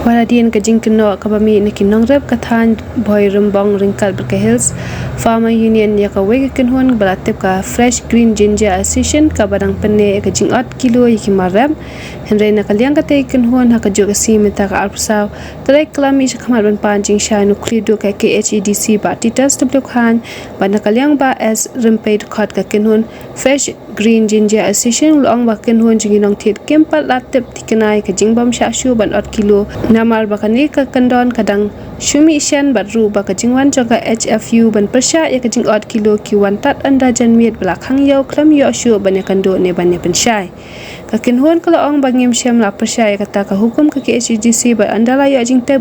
Waradian kajing keno kabami nakinong rep kathan boy rumbong ringkal berke hills farmer union ya kawe kenhon belatip ka fresh green ginger association ka badang penne kajing 8 kilo yiki marem henry nakaliang kate kenhon hakajo kasi meta ka arpsaw trai klami shakhamar ban panjing sha nuklido ka KHEDC ba titas tublo khan ba nakaliang ba as rimpaid khat ka kenhon fresh green ginger association long ba kenhon jinginong thit kempat latip tikanai kajing bam sha shu ban 8 kilo namar bakani ka kandon kadang shumi shan badru ba kajingwan jaga HFU ban persya ya kajing 8 kilo kiwan tat anda janmiet belakang yau klam yo shu ban kando ne ban pensyai ka kinhon kala ong bangim syam la persya ya kata ka hukum ka KHDC ba andala yo jing teb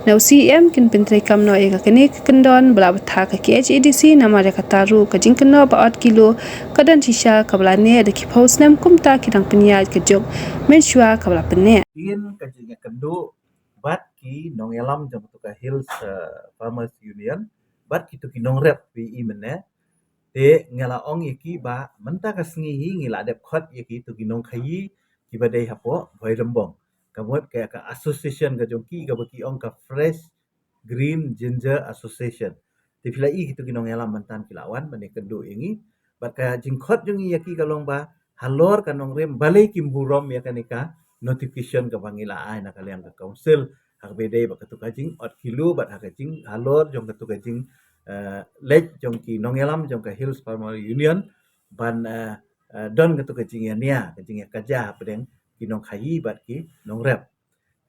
nau CM kin pentre kam no ya ka kani ka kandon bela batha ka KHDC namar ya kata ru kajing keno ba 8 kilo kadan shisha kablane ada ki post nam kumta kidang penyaj kejok mensyua kabla penne in kajing kendo bat ki nong elam jong tu ka hills farmers union bat ki tu ki nong rep pi mene te ngela ong yaki ba menta ka sngi hi ngila dep khot yaki tu ki nong khayi ki badai hapo bhoi rembong kamot ka association ka jong ki ka baki ong ka fresh green ginger association te phila i tu ki nong elam mantan kilawan bane kendo ingi bat ka jing khot jong yaki ka long ba halor ka nong rem balai kim burom ya kanika notification ka bangila ai na kalian ka council hak bedai ba katu kajing 8 kilo bat hak kajing halor jong katu kajing lek jong ki nongelam jong ka hills farmer union ban don katu kajing ya nia kajing ya kaja pedeng ki nong khayi bat ki nong rep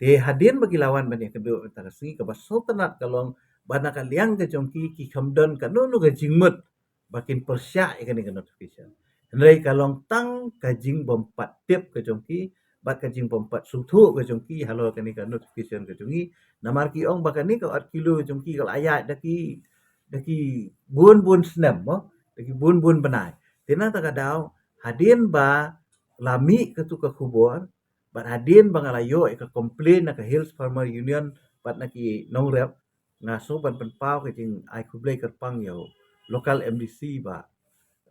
te hadin bagi lawan ban ya kedu tarasi ka basultanat kalong bana kalian ka jong ki khamdon ka no kajing mut bakin persya ikani ka notification Nai kalong tang kajing bompat tip ka jong ki bat kajing pompat suthu ke jongki halo kani ka notification ke jongi namar ki ong bakani ka 8 kilo jongki kal ayat daki bun snam mo daki bun benai tena ta kadau hadin ba lami ke tu ka khubor bat hadin bangalayo ka complain na ka hills farmer union bat naki nong rep ngaso ban penpau ke jing ai kublai kerpang yo local MDC ba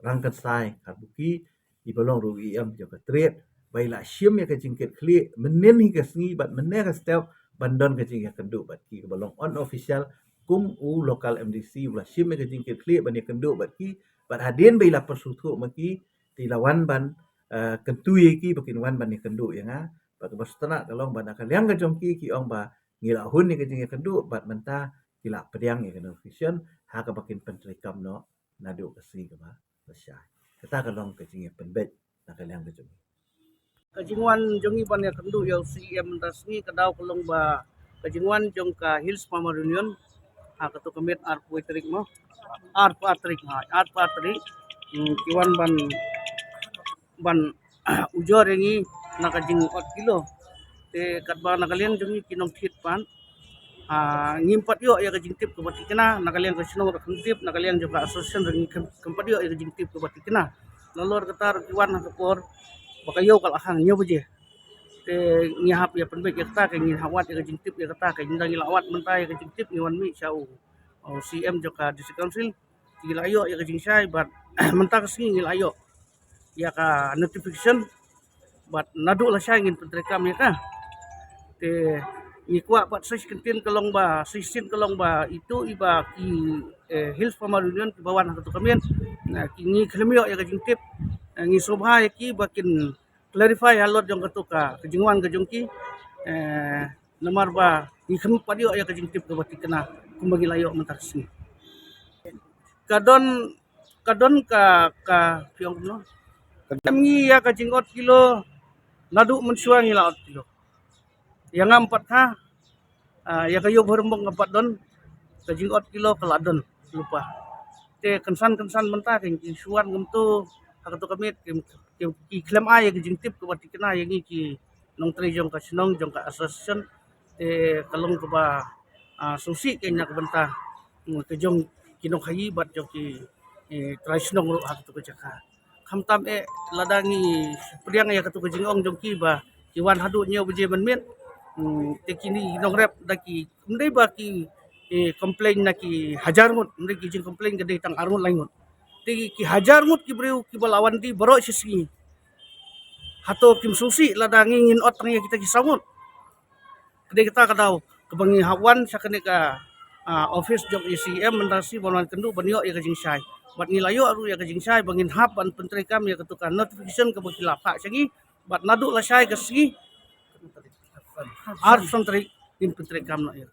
rangkat sai kabuki di bolong rugi am jo ka trade baila syim ya kajing ket kli menen hi kasngi bat menen ka step bandon kajing ya kendu bat ki balong on official kum u local MDC wala syim ya kajing ket kli ban ya kendu bat ki bat hadin baila persuthu maki ti lawan ban kentu ye ki bakin wan ban ya kendu ya nga bat bastana kalong ban kaliang ka jongki ki ong ba ngila hun ni kajing ya kendu bat menta kila pediang ya kan official ha ka bakin pentrikam no nadu kasni ka ba basya kata kalong kajing ya penbet na kaliang ka jongki kajingwan jongi ban ya kendu ya CM rasmi kadau kolong ba kajingwan jong ka hills farmer union ha katu kemet ar puitrik mo ar patrik kiwan ban ujor yengi na kajing 8 kilo te kadba nakalian jongi kinong thit pan ngimpat yo ya kajing tip ke batikena nakalian ka sinong ra tip nakalian juga association ring kempat yo ya kajing tip ke batikena lalor ketar kiwan ha kapor bakayo kal ahang nyo buje te ngihap ya penbek ya kata kay ngihawat ya jingtip ya kata kay ndang ilawat mentay ya jingtip ni wan mi siau CM joka district council gilayo ya jing sai bat mentak sing gilayo ya ka notification bat nadu la sai ngin pentrekam ya ka te ngikwa bat sis kentin kalong ba sisin kalong ba itu iba ki hills farmer union ki bawan hatu kamian na ki klemyo ya jingtip ngi sobha ki bakin clarify halot jong katuka kejingwan ke jongki namar ba ni khem padio ya kejing tip ke batikena kumbagi layo mentaksi kadon ka piong no kadamngi ya kejing 8 kilo nadu mensuang ila 8 kilo yang 4 ha ya kayo berembong 4 don kejing 8 kilo keladon lupa te kensan mentah keng suan gemtu hakatu kami ki klaim ay kejing tip ke batikena yang ki nong tri jong ka sinong jong ka association te kalong ko ba susi kenya ka benta ke jong kinong khayi bat jong ki try sinong ro hakatu ka jaka khamtam ladangi priang ya katu kejing ong jong ki ba kiwan hadu nyo buje menmet te kini nong rep daki ndai ba ki complain na ki hajar mut ndai ki jing complain ka dai tang armut laingot ki hajar mut ki breu ki balawan di baro sisi hato kim susi lada ngingin ot tang kita ki samut Kedai kita kadau kebangi hawan sakane ka office job ECM mentasi bonan kendu banyo ya kajing sai. Bat nilayo aru ya kajing sai bangin hap ban penteri kam ya ketukan notification ke bagi lapa sagi bat nadu la sai ke sigi. Ar penteri in penteri kam na ya.